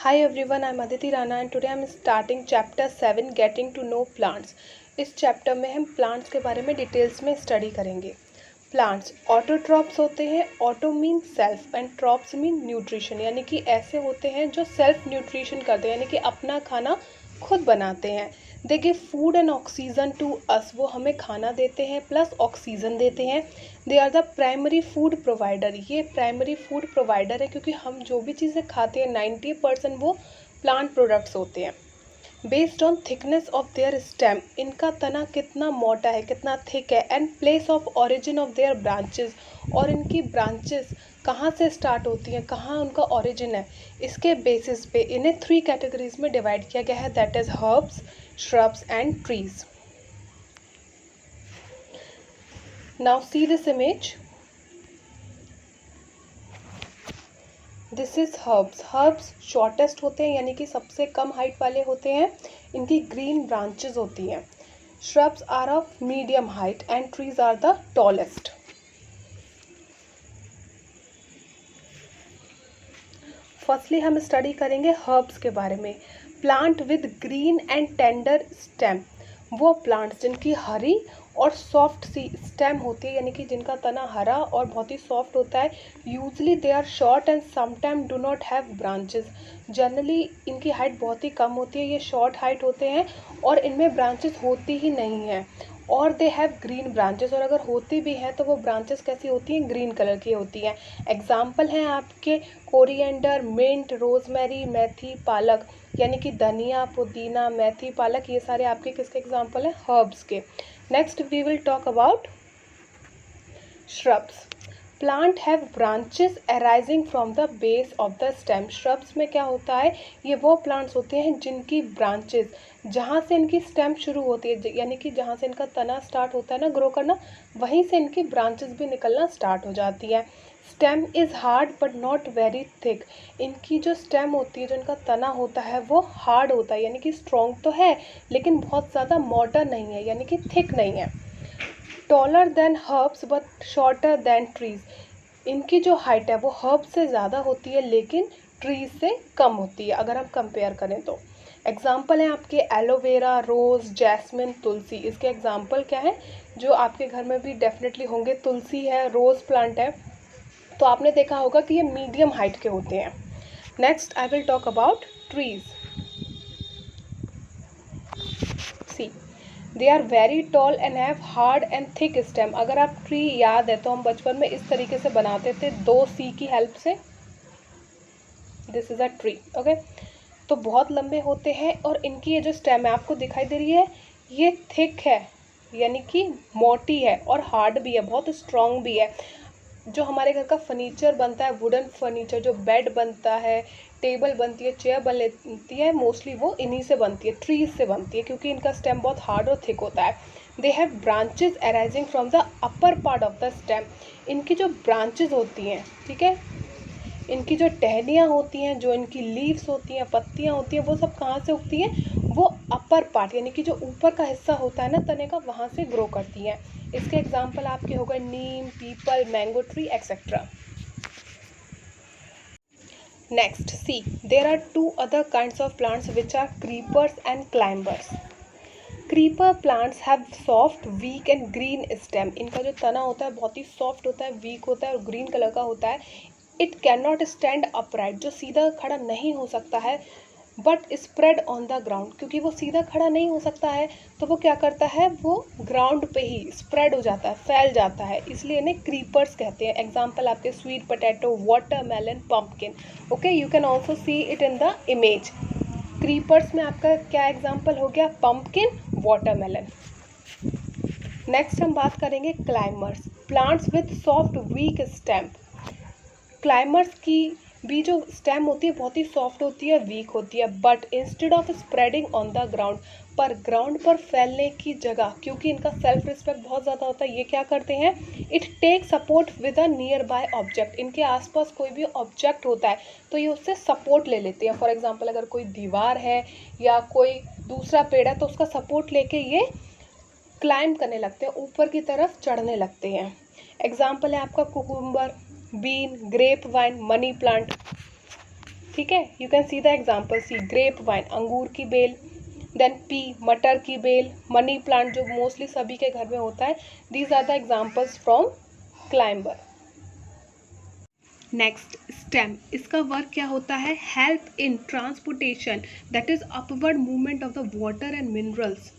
Hi everyone, I'm Aditi Rana and today I'm starting chapter 7 Getting to Know Plants. इस chapter में हम plants के बारे में डिटेल्स में स्टडी करेंगे. प्लांट्स ऑटोट्रॉप्स होते हैं. Auto mean self and trophs mean nutrition, यानी कि ऐसे होते हैं जो सेल्फ न्यूट्रिशन करते हैं, यानी कि अपना खाना खुद बनाते हैं. They give food and oxygen to us, वो हमें खाना देते हैं प्लस ऑक्सीजन देते हैं. They are the primary food provider, ये प्राइमरी फूड प्रोवाइडर है क्योंकि हम जो भी चीज़ें खाते हैं 90% वो प्लांट प्रोडक्ट्स होते हैं. Based on thickness of their stem, इनका तना कितना मोटा है, कितना थिक है. And place of origin of their branches, और इनकी ब्रांचेस कहाँ से स्टार्ट होती हैं, कहाँ उनका ओरिजिन है, इसके बेसिस पे इन्हें 3 कैटेगरीज में डिवाइड किया गया है, that is herbs, shrubs and trees. Now see this image. This is herbs. Herbs shortest होते हैं, यानी कि सबसे कम हाइट वाले होते हैं. इनकी ग्रीन ब्रांचेस होती हैं. Shrubs are of medium height and trees are the tallest. Firstly हम स्टडी करेंगे हर्ब्स के बारे में. Plant with green and tender stem, वो प्लांट्स जिनकी हरी और सॉफ्ट सी स्टेम होती है, यानी कि जिनका तना हरा और बहुत ही सॉफ्ट होता है. Usually they are short and sometime do not have branches. Generally इनकी हाइट बहुत ही कम होती है, ये शॉर्ट हाइट होते हैं और इनमें ब्रांचेस होती ही नहीं हैं. और दे हैव ग्रीन ब्रांचेस, और अगर होती भी हैं तो वो ब्रांचेस कैसी होती हैं, ग्रीन कलर की होती हैं. एग्जाम्पल हैं आपके कोरिएंडर, मिंट, रोजमेरी, मेथी, पालक, यानी कि धनिया, पुदीना, मेथी, पालक, ये सारे आपके किसके एग्जाम्पल हैं, हर्ब्स के. Next we will talk about shrubs. Plant have branches arising from the base of the stem. Shrubs में क्या होता है, ये वो प्लांट्स होते हैं जिनकी ब्रांचेस, जहाँ से इनकी स्टेम शुरू होती है, यानी कि जहाँ से इनका तना स्टार्ट होता है ना ग्रो करना, वहीं से इनकी ब्रांचेस भी निकलना स्टार्ट हो जाती है. Stem is hard but not very thick. इनकी जो स्टेम होती है, जो इनका तना होता है वो हार्ड होता है, यानी कि स्ट्रॉन्ग तो है लेकिन बहुत ज़्यादा मोटा नहीं है, यानी कि थिक नहीं है. Taller than herbs but shorter than trees. इनकी जो हाइट है वो हर्ब से ज़्यादा होती है लेकिन ट्रीज से कम होती है अगर हम कंपेयर करें तो. एग्जाम्पल हैं आपके एलोवेरा, रोज़, जैस्मिन, तुलसी. इसके एग्जाम्पल क्या है जो आपके घर में भी डेफिनेटली होंगे, तुलसी है, रोज़ प्लांट है, तो आपने देखा होगा कि ये मीडियम हाइट के होते हैं. Next I will talk about trees. See, they are very tall and have hard and thick stem. अगर आप ट्री याद है तो हम बचपन में इस तरीके से बनाते थे 2C की हेल्प से. This is a tree, okay. तो बहुत लंबे होते हैं और इनकी ये जो स्टेम है आपको दिखाई दे रही है, ये थिक है, यानी कि मोटी है, और हार्ड भी है, बहुत स्ट्रॉन्ग भी है. जो हमारे घर का फर्नीचर बनता है, वुडन फर्नीचर, जो बेड बनता है, टेबल बनती है, चेयर बन लेती है, मोस्टली वो इन्हीं से बनती है, ट्रीज से बनती है, क्योंकि इनका स्टेम बहुत हार्ड और थिक होता है. They have branches arising from the upper part of the stem. इनकी जो ब्रांचेस होती हैं, ठीक है, इनकी जो टहनियाँ होती हैं, जो इनकी लीव्स होती हैं, पत्तियाँ होती हैं, वो सब कहाँ से उगती हैं, वो अपर पार्ट, यानी कि जो ऊपर का हिस्सा होता है ना तने का, वहाँ से ग्रो करती हैं. इसके एग्जाम्पल आपके हो गए नीम, पीपल, mango tree etcetera. Next see, there are 2 other kinds of plants which are creepers and climbers. Creeper plants have soft, weak and green stem. इनका जो तना होता है बहुत ही सॉफ्ट होता है, वीक होता है और ग्रीन कलर का होता है. It can not stand upright, जो सीधा खड़ा नहीं हो सकता है, but spread on the ground. क्योंकि वो सीधा खड़ा नहीं हो सकता है तो वो क्या करता है, वो ग्राउंड पे ही स्प्रेड हो जाता है, फैल जाता है, इसलिए इन्हें क्रीपर्स कहते हैं. एग्जाम्पल आपके sweet potato, watermelon, pumpkin. Okay, you can also see it in the image. Creepers में आपका क्या एग्जाम्पल हो गया, पम्पकिन, वाटरमेलन. नेक्स्ट हम बात करेंगे climbers. Plants with soft week stem. Climbers की भी जो स्टेम होती है बहुत ही सॉफ्ट होती है, वीक होती है, but instead of spreading on the ground, पर ग्राउंड पर फैलने की जगह, क्योंकि इनका सेल्फ रिस्पेक्ट बहुत ज़्यादा होता है, ये क्या करते हैं, it take support with a near by object. इनके आसपास कोई भी ऑब्जेक्ट होता है तो ये उससे सपोर्ट ले लेते हैं. फॉर एग्जाम्पल अगर कोई दीवार है या कोई दूसरा पेड़ है तो उसका सपोर्ट लेके ये क्लाइंब करने लगते हैं, ऊपर की तरफ चढ़ने लगते हैं. एग्जाम्पल है आपका cucumber, bean, grape vine, money plant. ठीक है, you can see the example, see grape vine अंगूर की बेल, देन पी मटर की बेल, मनी प्लांट जो मोस्टली सभी के घर में होता है. These are the examples from climber. Next stem, इसका वर्क क्या होता है, help in transportation that is upward movement of the water and minerals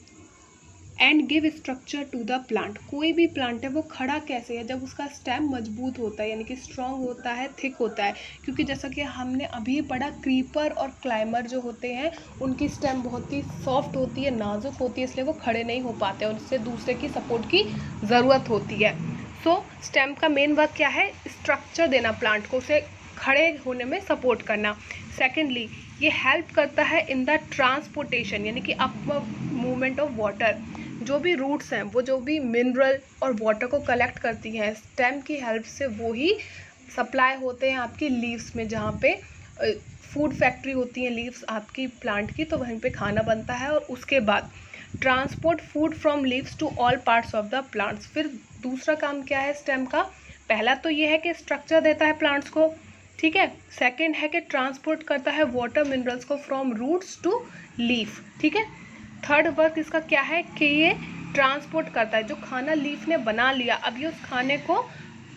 and give structure to the plant. कोई भी प्लांट है वो खड़ा कैसे है, जब उसका स्टेम मजबूत होता है यानी कि स्ट्रॉन्ग होता है, थिक होता है. क्योंकि जैसा कि हमने अभी पढ़ा, क्रीपर और क्लाइंबर जो होते हैं उनकी स्टेम बहुत ही सॉफ्ट होती है, नाजुक होती है, इसलिए वो खड़े नहीं हो पाते और उससे दूसरे की सपोर्ट की ज़रूरत होती है. सो स्टेम का मेन वर्क क्या है, स्ट्रक्चर देना प्लांट को, उसे खड़े होने में सपोर्ट करना. सेकेंडली, ये हेल्प करता है इन द ट्रांसपोर्टेशन यानी कि अपवर्ड मूवमेंट ऑफ वाटर. जो भी रूट्स हैं वो जो भी मिनरल और वाटर को कलेक्ट करती हैं स्टेम की हेल्प से, वो ही सप्लाई होते हैं आपकी लीव्स में, जहाँ पे फूड फैक्ट्री होती हैं लीव्स आपकी प्लांट की, तो वहीं पे खाना बनता है. और उसके बाद transport food from leaves to all parts of the plants. फिर दूसरा काम क्या है स्टेम का, पहला तो ये है कि स्ट्रक्चर देता है प्लांट्स को, ठीक है. सेकेंड है कि ट्रांसपोर्ट करता है वाटर मिनरल्स को फ्रॉम रूट्स टू लीफ, ठीक है. थर्ड वर्क इसका क्या है कि ये ट्रांसपोर्ट करता है, जो खाना लीफ ने बना लिया अब ये उस खाने को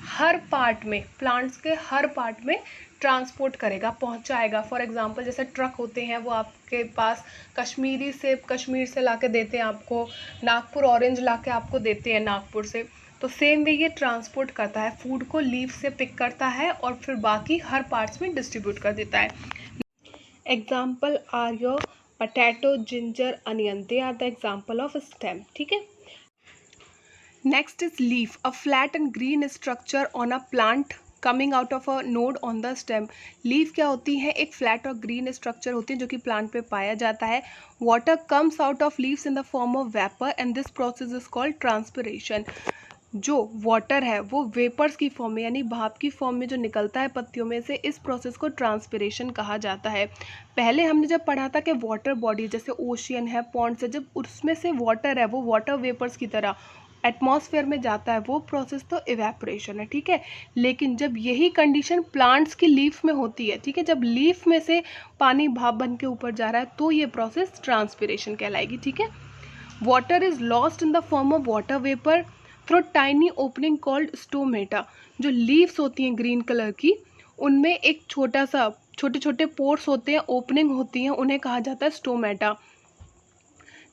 हर पार्ट में, प्लांट्स के हर पार्ट में ट्रांसपोर्ट करेगा, पहुंचाएगा. फॉर एग्जांपल जैसे ट्रक होते हैं वो आपके पास कश्मीर से ला के देते हैं आपको, नागपुर ऑरेंज ला के आपको देते हैं नागपुर से. तो सेम वे ये ट्रांसपोर्ट करता है, फूड को लीफ से पिक करता है और फिर बाकी हर पार्ट्स में डिस्ट्रीब्यूट कर देता है. Example are your potato, ginger, onion. They are the example of stem. ठीक है. Next is leaf, a flat and green structure on a plant coming out of a node on the stem. Leaf क्या होती है, एक flat और green structure होती है जो कि plant पे पाया जाता है. Water comes out of leaves in the form of vapor and this process is called transpiration. जो वाटर है वो वेपर्स की फॉर्म में यानी भाप की फॉर्म में जो निकलता है पत्तियों में से, इस प्रोसेस को ट्रांसपिरेशन कहा जाता है. पहले हमने जब पढ़ा था कि वाटर बॉडी जैसे ओशियन है, पॉन्ड्स है, जब उसमें से वाटर है वो वाटर वेपर्स की तरह एटमॉस्फेयर में जाता है, वो प्रोसेस तो इवेपोरेशन है, ठीक है. लेकिन जब यही कंडीशन प्लांट्स की लीफ में होती है, ठीक है, जब लीफ में से पानी भाप बन के ऊपर जा रहा है तो ये प्रोसेस ट्रांसपिरेशन कहलाएगी, ठीक है. Water is lost in the form of water vapour through tiny opening called stomata. जो लीव्स होती हैं ग्रीन कलर की, उनमें एक छोटे छोटे पोर्स होते हैं, ओपनिंग होती हैं, उन्हें कहा जाता है stomata.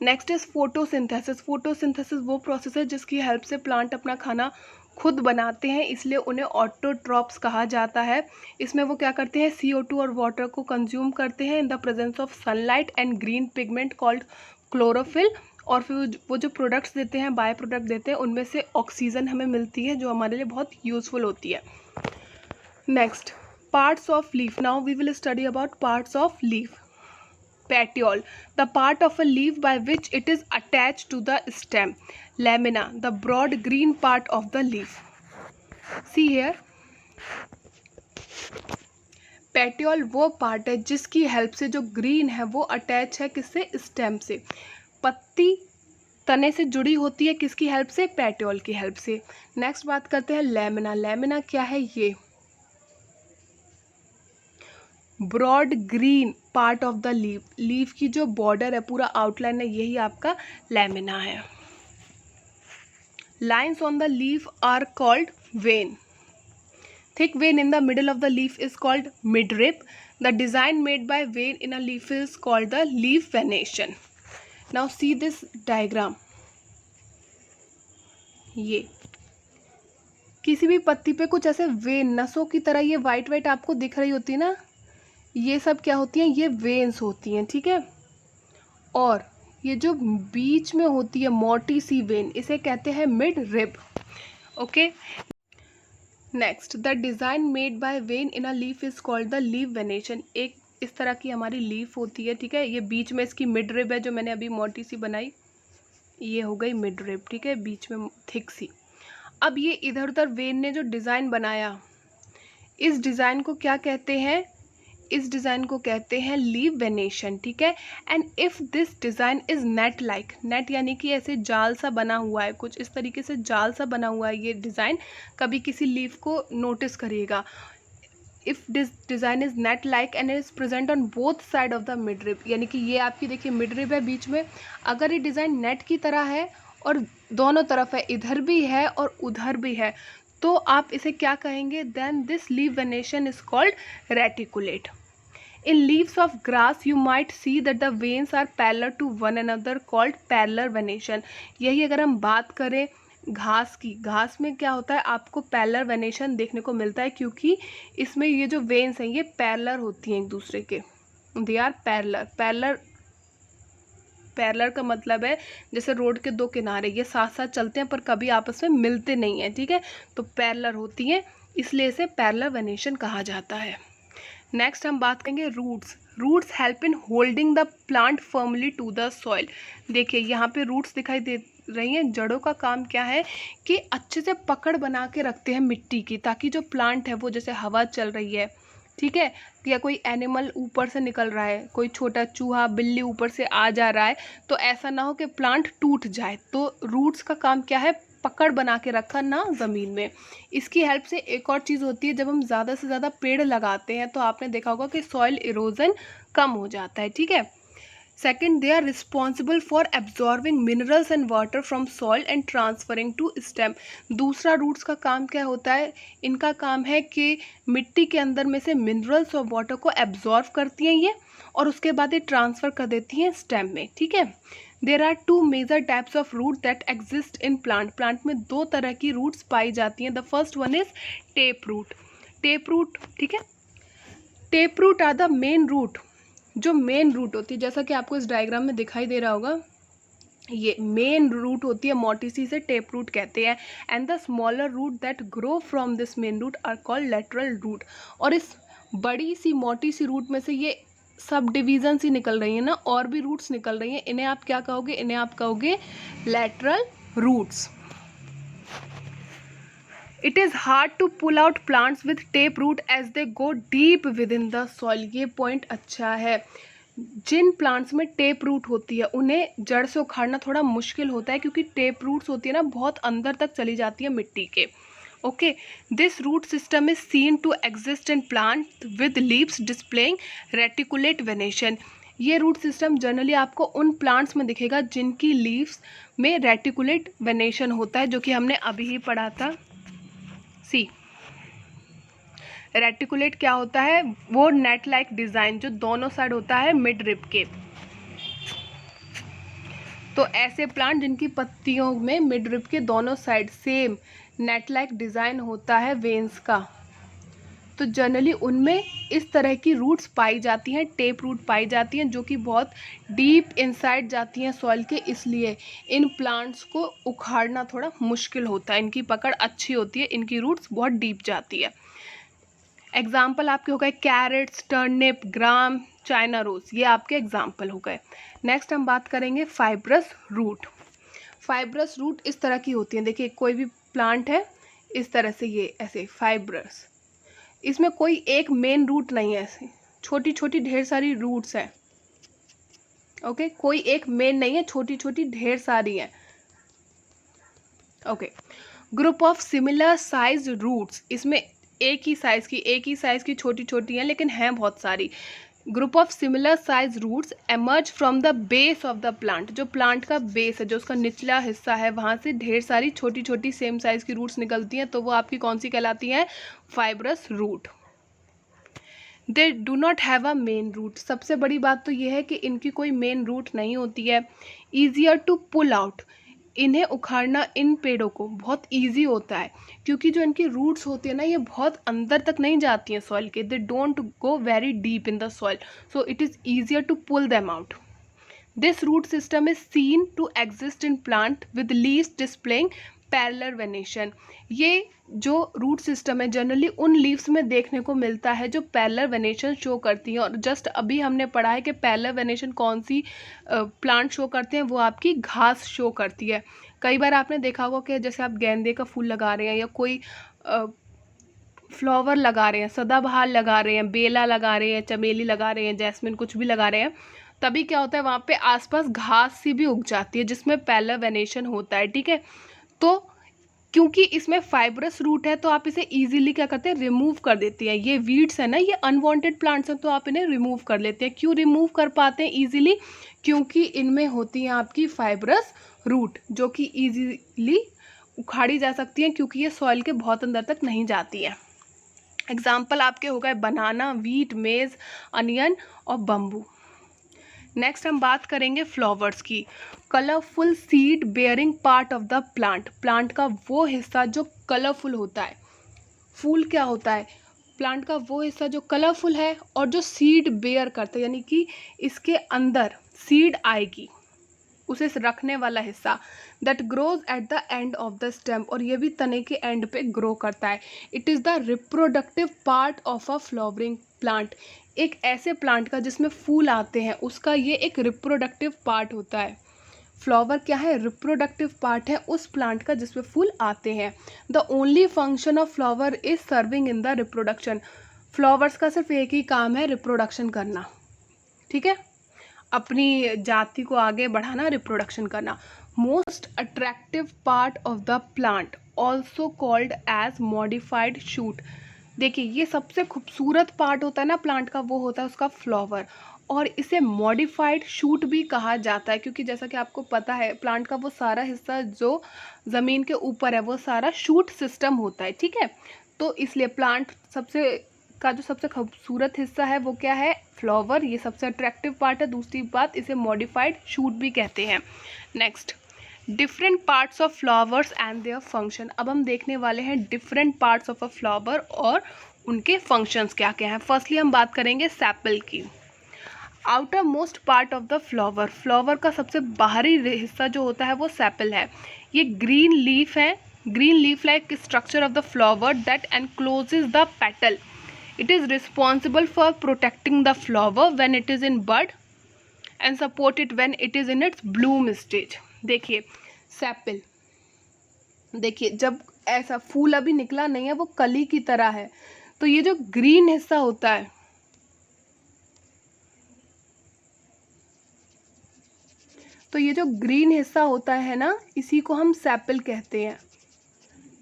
Next is photosynthesis. Photosynthesis वो प्रोसेस है जिसकी हेल्प से प्लांट अपना खाना खुद बनाते हैं, इसलिए उन्हें ऑटोट्रॉप्स कहा जाता है. इसमें वो क्या करते हैं, CO2 और वाटर को कंज्यूम करते हैं in the presence of sunlight and green pigment called chlorophyll. और फिर वो जो प्रोडक्ट्स देते हैं, बाय प्रोडक्ट देते हैं, उनमें से ऑक्सीजन हमें मिलती है जो हमारे लिए बहुत यूजफुल होती है. Next, parts of leaf. Now we will study about parts of leaf. Petiole, the part of a leaf by which it is attached to the stem. Lamina, the broad green part of the leaf. See here, petiole वो part है जिसकी help से जो green है वो attach है किससे, stem से. पत्ती तने से जुड़ी होती है किसकी हेल्प से, पेटियोल की हेल्प से. नेक्स्ट बात करते हैं लैमिना. लैमिना क्या है, ये broad green part of the leaf. Leaf की जो बॉर्डर है, पूरा आउटलाइन है, यही आपका लैमिना है. Lines on the leaf are called vein. Thick vein in the middle of the leaf is called midrib. The design made by vein in a leaf is called the leaf venation. Now see this diagram. ये किसी भी पत्ती पे कुछ ऐसे when, नसों की तरह ये वाइट वाइट आपको दिख रही होती है ना, ये सब क्या होती हैं, ये वेन्स होती हैं, ठीक है. और ये जो बीच में होती है मोटी सी वेन, इसे कहते हैं mid rib. Okay. Next, the design made by when in a leaf is called the leaf venation. एक इस तरह की हमारी लीफ होती है, ठीक है. ये बीच में इसकी मिड रिब है जो मैंने अभी मोटी सी बनाई, ये हो गई मिड रिब, ठीक है, बीच में थिक सी. अब ये इधर उधर वेन ने जो डिज़ाइन बनाया, इस डिज़ाइन को क्या कहते हैं, इस डिज़ाइन को कहते हैं लीफ वेनेशन, ठीक है. And if this design is net like, net यानी कि ऐसे जाल सा बना हुआ है, कुछ इस तरीके से जाल सा बना हुआ है ये डिज़ाइन, कभी किसी लीफ को नोटिस करिएगा. If this design is net like and is present on both side of the mid rib, यानी कि ये आपकी देखिए मिड रिब है बीच में, अगर ये डिज़ाइन नेट की तरह है और दोनों तरफ है, इधर भी है और उधर भी है, तो आप इसे क्या कहेंगे, then this leave venation is called reticulate. In leaves of grass you might see that the veins are parallel to one another called parallel venation. यही अगर हम बात करें घास की, घास में क्या होता है, आपको पैरेलल वेनेशन देखने को मिलता है क्योंकि इसमें ये जो वेन्स हैं ये पैरेलल होती हैं एक दूसरे के, they are parallel. Parallel, parallel का मतलब है जैसे रोड के दो किनारे ये साथ साथ चलते हैं पर कभी आपस में मिलते नहीं हैं, ठीक है, तो पैरेलल होती हैं, इसलिए इसे पैरेलल वेनेशन कहा जाता है. नेक्स्ट हम बात करेंगे roots. Roots help in holding the plant firmly to the soil. देखिए यहाँ पे रूट्स दिखाई दे रही हैं, जड़ों का काम क्या है कि अच्छे से पकड़ बना के रखते हैं मिट्टी की, ताकि जो प्लांट है वो जैसे हवा चल रही है, ठीक है, या कोई एनिमल ऊपर से निकल रहा है, कोई छोटा चूहा बिल्ली ऊपर से आ जा रहा है, तो ऐसा ना हो कि प्लांट टूट जाए. तो रूट्स का काम क्या है, पकड़ बना के रखा ना ज़मीन में. इसकी हेल्प से एक और चीज़ होती है, जब हम ज़्यादा से ज़्यादा पेड़ लगाते हैं तो आपने देखा होगा कि सॉइल इरोजन कम हो जाता है, ठीक है. Second, they are responsible for absorbing minerals and water from soil and transferring to stem. दूसरा रूट्स का काम क्या होता है, इनका काम है कि मिट्टी के अंदर में से मिनरल्स और वाटर को एब्जॉर्व करती हैं ये, और उसके बाद ये ट्रांसफ़र कर देती हैं स्टेम में, ठीक है. There are two major types of root that exist in plant. Plant में दो तरह की रूट्स पाई जाती हैं. The first one is tap root. Tap root, ठीक है, tap root are the main root. जो मेन रूट होती है, जैसा कि आपको इस डायग्राम में दिखाई दे रहा होगा, ये मेन रूट होती है, मोटी सी से टेप रूट कहते हैं. And the smaller root that grow from this main root are called lateral root. और इस बड़ी सी मोटी सी रूट में से ये सब डिवीजन ही निकल रही है ना, और भी रूट्स निकल रही हैं, इन्हें आप क्या कहोगे, इन्हें आप कहोगे lateral roots. It is hard to pull out plants with tap root as they go deep within the soil. ये पॉइंट अच्छा है. जिन प्लांट्स में टेप रूट होती है उन्हें जड़ से उखाड़ना थोड़ा मुश्किल होता है, क्योंकि टेप रूट्स होती है ना बहुत अंदर तक चली जाती है मिट्टी के. Okay, this root system is seen to exist in plant with leaves displaying reticulate venation. ये रूट सिस्टम जनरली आपको उन प्लांट्स में दिखेगा जिनकी लीव्स में रेटिकुलेट वेनेशन होता है, जो कि हमने अभी ही पढ़ा था. सी, रेटिकुलेट क्या होता है, वो नेट लाइक डिज़ाइन जो दोनों साइड होता है मिड रिब के. तो ऐसे प्लांट जिनकी पत्तियों में मिड रिब के दोनों side same net like design होता है वेन्स का, तो जनरली उनमें इस तरह की रूट्स पाई जाती हैं, टेप रूट पाई जाती हैं, जो कि बहुत डीप इनसाइड जाती हैं सॉइल के. इसलिए इन प्लांट्स को उखाड़ना थोड़ा मुश्किल होता है, इनकी पकड़ अच्छी होती है, इनकी रूट्स बहुत डीप जाती है. एग्जाम्पल आपके हो गए कैरेट्स, टर्निप, ग्राम, चाइना रोज, ये आपके एग्जाम्पल हो गए. नेक्स्ट हम बात करेंगे फाइब्रस रूट. फाइब्रस रूट इस तरह की होती हैं, देखिए कोई भी प्लांट है इस तरह से, ये ऐसे फाइब्रस, इसमें कोई एक मेन रूट नहीं है, ऐसे छोटी छोटी ढेर सारी रूट्स हैं. ओके, कोई एक मेन नहीं है, छोटी छोटी ढेर सारी हैं. Okay, group of similar size roots, इसमें एक ही साइज की छोटी छोटी हैं, लेकिन हैं बहुत सारी. Group of similar size roots emerge from the base of the plant. जो प्लांट का बेस है, जो उसका निचला हिस्सा है, वहाँ से ढेर सारी छोटी छोटी सेम साइज की रूट्स निकलती हैं, तो वो आपकी कौन सी कहलाती हैं, fibrous root. They do not have a main root. सबसे बड़ी बात तो ये है कि इनकी कोई मेन रूट नहीं होती है. ईजियर टू पुल आउट, इन्हें उखाड़ना इन पेड़ों को बहुत इजी होता है, क्योंकि जो इनकी रूट्स होती है ना, ये बहुत अंदर तक नहीं जाती हैं सॉइल के. They don't go very deep in the soil, so it is easier to pull them out. This root system is seen to exist in plant with leaves displaying parallel venation. ये जो root system है generally उन leaves में देखने को मिलता है जो पैरेलल वेनेशन शो करती हैं. और जस्ट अभी हमने पढ़ा है कि पैरेलल वेनेशन कौन सी प्लांट शो करते हैं, वो आपकी घास शो करती है. कई बार आपने देखा होगा कि जैसे आप गेंदे का फूल लगा रहे हैं या कोई फ्लावर लगा रहे हैं, सदाबहार लगा रहे हैं, बेला लगा रहे हैं, चमेली लगा रहे हैं, जैस्मिन कुछ भी लगा रहे हैं, तभी क्या होता है वहाँ पे आसपास घास सी भी उग जाती है जिसमें पैरेलल वेनेशन होता है, ठीक है. तो क्योंकि इसमें फाइब्रस रूट है तो आप इसे इजीली क्या करते हैं, रिमूव कर देते हैं। ये वीड्स है ना, ये अनवांटेड प्लांट्स हैं तो आप इन्हें रिमूव कर लेते हैं। क्यों रिमूव कर पाते हैं इजीली? क्योंकि इनमें होती है आपकी फाइब्रस रूट जो कि इजीली उखाड़ी जा सकती हैं, क्योंकि ये सॉइल के बहुत अंदर तक नहीं जाती है। एग्जाम्पल आपके हो गए बनाना, वीट, मेज, अनियन और बम्बू। नेक्स्ट हम बात करेंगे फ्लावर्स की। Colourful seed bearing part of the plant, plant का वो हिस्सा जो कलरफुल होता है। फूल क्या होता है? प्लांट का वो हिस्सा जो कलरफुल है और जो सीड बेयर करता है, यानी कि इसके अंदर सीड आएगी, उसे रखने वाला हिस्सा। That grows at the end of the stem, और ये भी तने के एंड पे ग्रो करता है। It is the reproductive part of a flowering plant, एक ऐसे प्लांट का जिसमें फूल आते हैं उसका ये एक रिप्रोडक्टिव पार्ट होता है। फ्लावर क्या है? रिप्रोडक्टिव पार्ट है उस प्लांट का जिसमें फूल आते हैं। The only function of flower is serving in the reproduction, flowers का सिर्फ एक ही काम है, रिप्रोडक्शन करना। ठीक है, अपनी जाति को आगे बढ़ाना, रिप्रोडक्शन करना। Most attractive part of the plant also called as modified shoot. देखिए, ये सबसे खूबसूरत पार्ट होता है ना प्लांट का, वो होता है उसका फ्लावर, और इसे मॉडिफाइड शूट भी कहा जाता है, क्योंकि जैसा कि आपको पता है प्लांट का वो सारा हिस्सा जो ज़मीन के ऊपर है वो सारा शूट सिस्टम होता है। ठीक है, तो इसलिए प्लांट जो सबसे खूबसूरत हिस्सा है वो क्या है? फ्लावर, ये सबसे अट्रैक्टिव पार्ट है। दूसरी बात, इसे मॉडिफाइड शूट भी कहते हैं। Next, different parts of flowers and their function. अब हम देखने वाले हैं different parts of a flower और उनके फंक्शंस क्या क्या हैं। फर्स्टली हम बात करेंगे सेपल की। Outer most part of the flower, flower का सबसे बाहरी हिस्सा जो होता है वो सेपल है। ये ग्रीन लीफ है, green leaf like structure of the flower that encloses the petal. It is responsible for protecting the flower when it is in bud and support it when it is in its bloom stage. देखिए sepal, देखिए जब ऐसा फूल अभी निकला नहीं है, वो कली की तरह है, तो ये जो ग्रीन हिस्सा होता है, तो ये जो ग्रीन हिस्सा होता है ना, इसी को हम सेपल कहते हैं।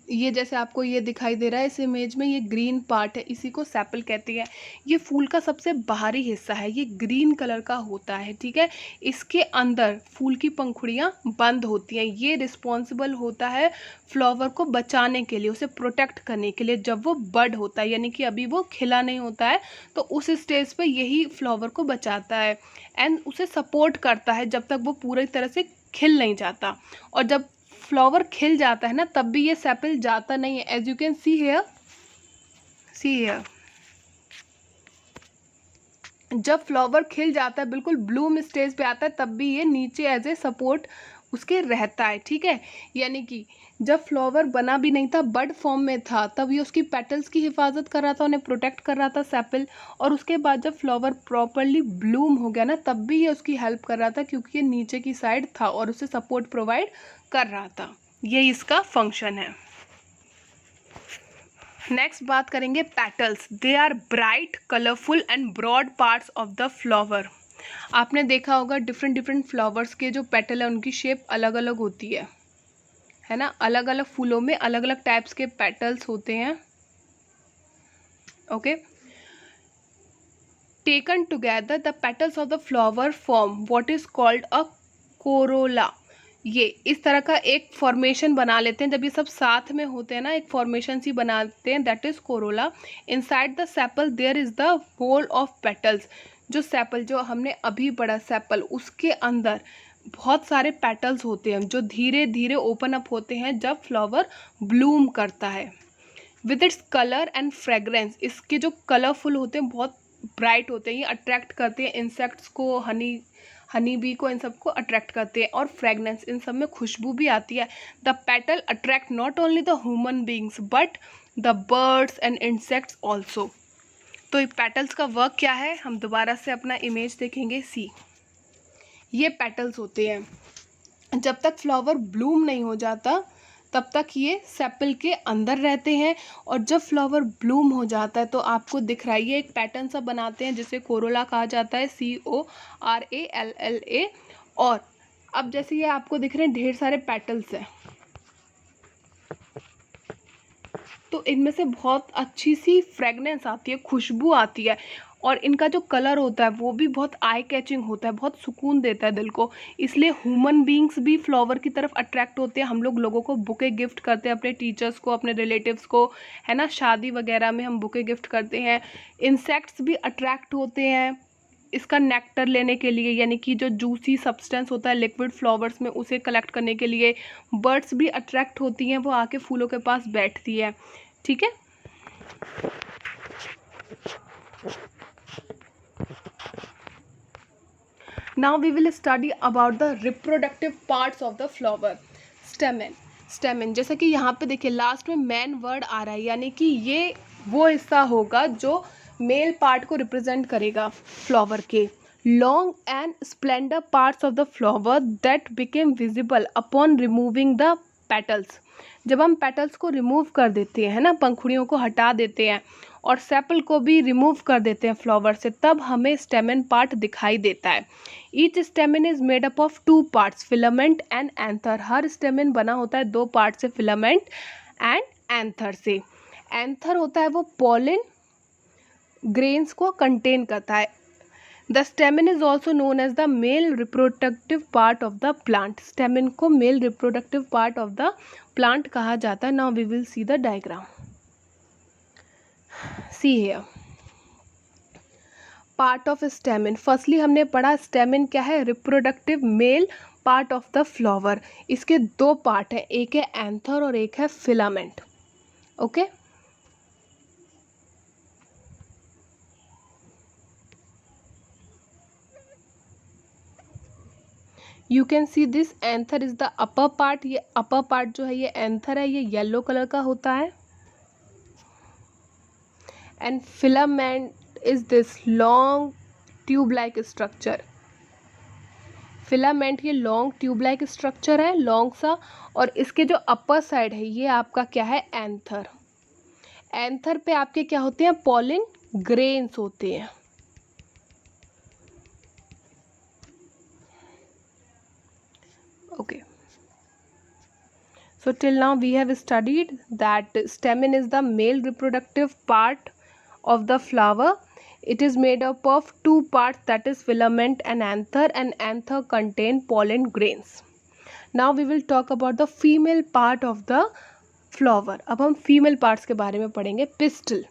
ये जैसे आपको ये दिखाई दे रहा है इस इमेज में, ये ग्रीन पार्ट है, इसी को सेपल कहती है। ये फूल का सबसे बाहरी हिस्सा है, ये ग्रीन कलर का होता है। ठीक है, इसके अंदर फूल की पंखुड़ियाँ बंद होती हैं। ये रिस्पॉन्सिबल होता है फ्लावर को बचाने के लिए, उसे प्रोटेक्ट करने के लिए। जब वो बड होता है, यानी कि अभी वो खिला नहीं होता है, तो उस स्टेज पे यही फ्लावर को बचाता है एंड उसे सपोर्ट करता है जब तक वो पूरी तरह से खिल नहीं जाता। और जब फ्लावर खिल जाता है ना, तब भी ये सेपल जाता नहीं है। As you can see here, जब फ्लावर खिल जाता है, बिल्कुल ब्लूम स्टेज पे आता है, तब भी ये नीचे एज ए सपोर्ट उसके रहता है। ठीक है, यानी कि जब फ्लावर बना भी नहीं था, बड फॉर्म में था, तब ये उसकी पेटल्स की हिफाजत कर रहा था, उन्हें प्रोटेक्ट कर रहा था सेपल। और उसके बाद जब फ्लावर प्रॉपरली ब्लूम हो गया ना, तब भी ये उसकी हेल्प कर रहा था, क्योंकि ये नीचे की साइड था और उसे सपोर्ट प्रोवाइड कर रहा था। ये इसका फंक्शन है। नेक्स्ट बात करेंगे petals. They are bright, colourful and broad parts of the flower. आपने देखा होगा डिफरेंट फ्लावर्स के जो पेटल है उनकी शेप अलग अलग होती है ना। अलग अलग फूलों में अलग अलग टाइप्स के पेटल्स होते हैं। Okay, taken together the petals of the flower form what is called a Corolla. ये इस तरह का एक फॉर्मेशन बना लेते हैं, जब ये सब साथ में होते हैं ना, एक फॉर्मेशन सी बनाते हैं, that is corolla. Inside the sepal there is the whorl of petals. जो सेपल जो हमने अभी पढ़ा सेपल, उसके अंदर बहुत सारे पेटल्स होते हैं जो धीरे धीरे ओपन अप होते हैं जब फ्लावर ब्लूम करता है। With its colour and fragrance, इसके जो कलरफुल होते हैं बहुत ब्राइट होते हैं, ये अट्रैक्ट करते हैं इंसेक्ट्स को, हनी बी को, इन सबको अट्रैक्ट करते हैं। और फ्रेगनेंस, इन सब में खुशबू भी आती है। The petal attract not only the human beings but the birds and insects also. तो ये पेटल्स का वर्क क्या है, हम दोबारा से अपना इमेज देखेंगे। सी, ये पेटल्स होते हैं। जब तक फ्लावर ब्लूम नहीं हो जाता तब तक ये सेपल के अंदर रहते हैं, और जब फ्लावर ब्लूम हो जाता है तो आपको दिख रहा है ये एक पैटर्न सा बनाते हैं जिसे कोरोला कहा जाता है, CORALLA। और अब जैसे ये आपको दिख रहे हैं ढेर सारे पेटल्स हैं, तो इनमें से बहुत अच्छी सी फ्रेगनेंस आती है, खुशबू आती है, और इनका जो कलर होता है वो भी बहुत आई कैचिंग होता है, बहुत सुकून देता है दिल को। इसलिए ह्यूमन बींग्स भी फ्लावर की तरफ अट्रैक्ट होते हैं। हम लोग लोगों को बुके गिफ्ट करते हैं, अपने टीचर्स को, अपने रिलेटिव्स को, है ना, शादी वगैरह में हम बुके गिफ्ट करते हैं। इंसेक्ट्स भी अट्रैक्ट होते हैं इसका नेक्टर लेने के लिए, यानी कि जो जूसी सब्सटेंस होता है लिक्विड फ्लावर्स में उसे कलेक्ट करने के लिए। बर्ड्स भी अट्रैक्ट होती हैं, वो आके फूलों के पास बैठती है। ठीक है, now we will study about the reproductive parts of the flower. stamen, stamen जैसा कि यहाँ पे देखिए लास्ट में मैन वर्ड आ रहा है, यानी कि ये वो हिस्सा होगा जो मेल पार्ट को रिप्रेजेंट करेगा फ्लावर के। Long and Splendor parts of the flower that became visible upon removing the petals. जब हम पेटल्स को रिमूव कर देते हैं, है ना, पंखुड़ियों को हटा देते हैं और सेपल को भी रिमूव कर देते हैं फ्लावर से, तब हमें स्टेमन पार्ट दिखाई देता है। Each stamen is made up of 2 parts, filament and anther. हर स्टेमन बना होता है 2 पार्ट से, फिलामेंट एंड एंथर से। एंथर होता है वो पॉलिन ग्रेन्स को कंटेन करता है। The stamen is also known as the male reproductive part of the plant. Stamen को male reproductive part of the plant कहा जाता है। Now we will see the diagram. See here part of स्टेमन। Firstly हमने पढ़ा स्टेमन क्या है, reproductive male part of the flower. इसके 2 part है, एक है एंथर और एक है filament. Okay, you can see this anther is the upper part. ये अपर पार्ट जो है ये एंथर है, ये येलो कलर का होता है। And filament is this long tube like structure। Filament ये लॉन्ग ट्यूब लाइक स्ट्रक्चर है, लॉन्ग सा, और इसके जो अपर साइड है ये आपका क्या है, एंथर। एंथर पे आपके क्या होते हैं, पॉलिन ग्रेन्स होते हैं। Okay, so till now we have studied that stamen is the male reproductive part of the flower. It is made up of 2 parts, that is filament and anther contain pollen grains. Now we will talk about the female part of the flower. अब हम female parts के बारे में पढ़ेंगे। Pistol.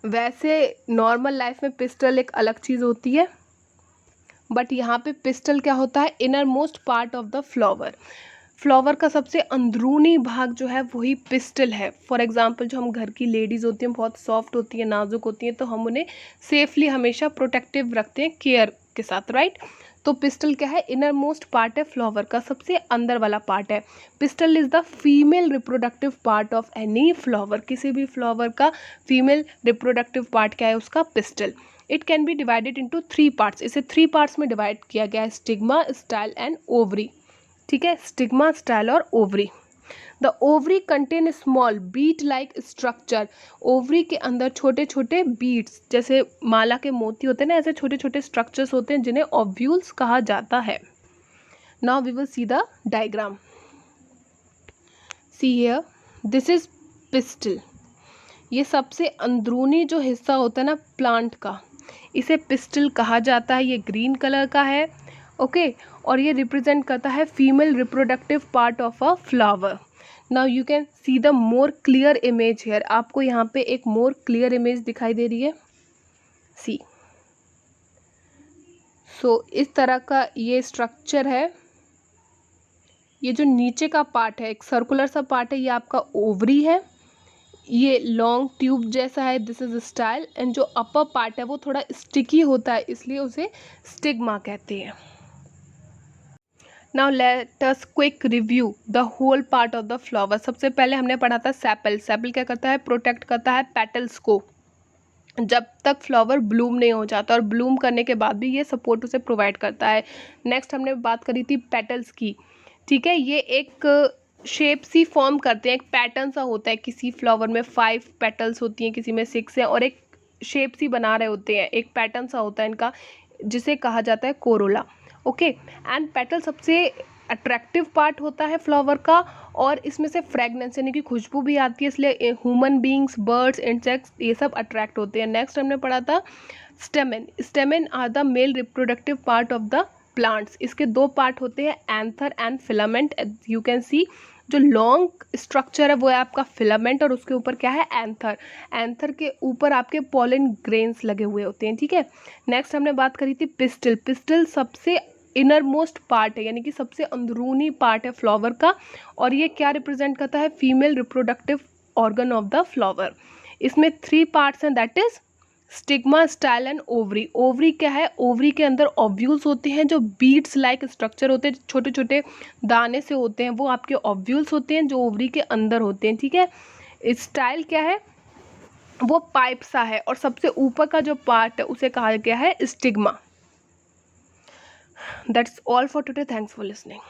वैसे normal life में pistol एक अलग चीज़ होती है, बट यहाँ पे पिस्टल क्या होता है, inner most part of the flower. Flower का सबसे अंदरूनी भाग जो है वही पिस्टल है। फॉर एग्जांपल जो हम घर की लेडीज़ होती हैं, बहुत सॉफ्ट होती हैं, नाजुक होती हैं, तो हम उन्हें सेफली हमेशा प्रोटेक्टिव रखते हैं केयर के साथ, राइट। तो पिस्टल क्या है, इनर मोस्ट पार्ट है फ्लावर का, सबसे अंदर वाला पार्ट है। Pistol is the female reproductive part of any flower. किसी भी फ्लावर का फीमेल रिप्रोडक्टिव पार्ट क्या है, उसका pistol. It can be divided into 3 parts. इसे 3 पार्ट्स में डिवाइड किया गया है, स्टिग्मा, स्टाइल एंड ओवरी। ठीक है, स्टिग्मा, स्टाइल और ovary. The ovary contain small bead like structure. Ovary के अंदर छोटे छोटे बीट्स, जैसे माला के मोती होते हैं ना, ऐसे छोटे छोटे स्ट्रक्चर्स होते हैं जिन्हें ओव्यूल्स कहा जाता है। Now we will see the diagram. See here, this is pistil. ये सबसे अंदरूनी जो हिस्सा होता है ना प्लांट का, इसे पिस्टल कहा जाता है। ये ग्रीन कलर का है, ओके, और ये रिप्रेजेंट करता है female reproductive part of a flower. Now you can see the more clear image here. आपको यहाँ पे एक मोर क्लियर इमेज दिखाई दे रही है, सी। सो इस तरह का ये स्ट्रक्चर है। ये जो नीचे का पार्ट है, एक सर्कुलर सा पार्ट है, ये आपका ओवरी है। ये लॉन्ग ट्यूब जैसा है, दिस इज स्टाइल। एंड जो अपर पार्ट है वो थोड़ा स्टिकी होता है, इसलिए उसे स्टिग्मा कहते हैं। Now let us quick review the whole part of the flower. सबसे पहले हमने पढ़ा था सेपल। सेपल क्या करता है, प्रोटेक्ट करता है पेटल्स को जब तक फ्लावर ब्लूम नहीं हो जाता, और ब्लूम करने के बाद भी ये सपोर्ट उसे प्रोवाइड करता है। नेक्स्ट हमने बात करी थी पेटल्स की, ठीक है। ये एक शेप सी फॉर्म करते हैं, एक पैटर्न सा होता है। किसी फ्लावर में 5 पेटल्स होती हैं, किसी में 6 है, और एक शेप सी बना रहे होते हैं, एक पैटर्न सा होता है इनका, जिसे कहा जाता है कोरोला, ओके। एंड पेटल सबसे अट्रैक्टिव पार्ट होता है फ्लावर का, और इसमें से फ्रेगनेंस यानी कि खुशबू भी आती है, इसलिए ह्यूमन बींग्स, बर्ड्स, इंसेक्ट्स ये सब अट्रैक्ट होते हैं। नेक्स्ट हमने पढ़ा था stamen. Stamen are the male reproductive part of the plants. इसके दो पार्ट होते हैं, anther and filament. You can see जो लॉन्ग स्ट्रक्चर है वो है आपका फिलामेंट, और उसके ऊपर क्या है, एंथर। एंथर के ऊपर आपके पॉलन ग्रेन्स लगे हुए होते हैं, ठीक है। नेक्स्ट हमने बात करी थी पिस्टल। पिस्टल सबसे इनर मोस्ट पार्ट है, यानी कि सबसे अंदरूनी पार्ट है फ्लावर का, और ये क्या रिप्रेजेंट करता है, female reproductive organ of the flower. इसमें 3 पार्ट्स हैं, that is stigma, style and ovary. Ovary क्या है, ओवरी के अंदर ओव्यूल्स होते हैं, जो बीड्स लाइक स्ट्रक्चर होते हैं, छोटे छोटे दाने से होते हैं, वो आपके ओव्यूल्स होते हैं जो ओवरी के अंदर होते हैं, ठीक है। स्टाइल क्या है, वो पाइप सा है, और सबसे ऊपर का जो पार्ट है उसे कहा गया है stigma. That's all for today, thanks for listening.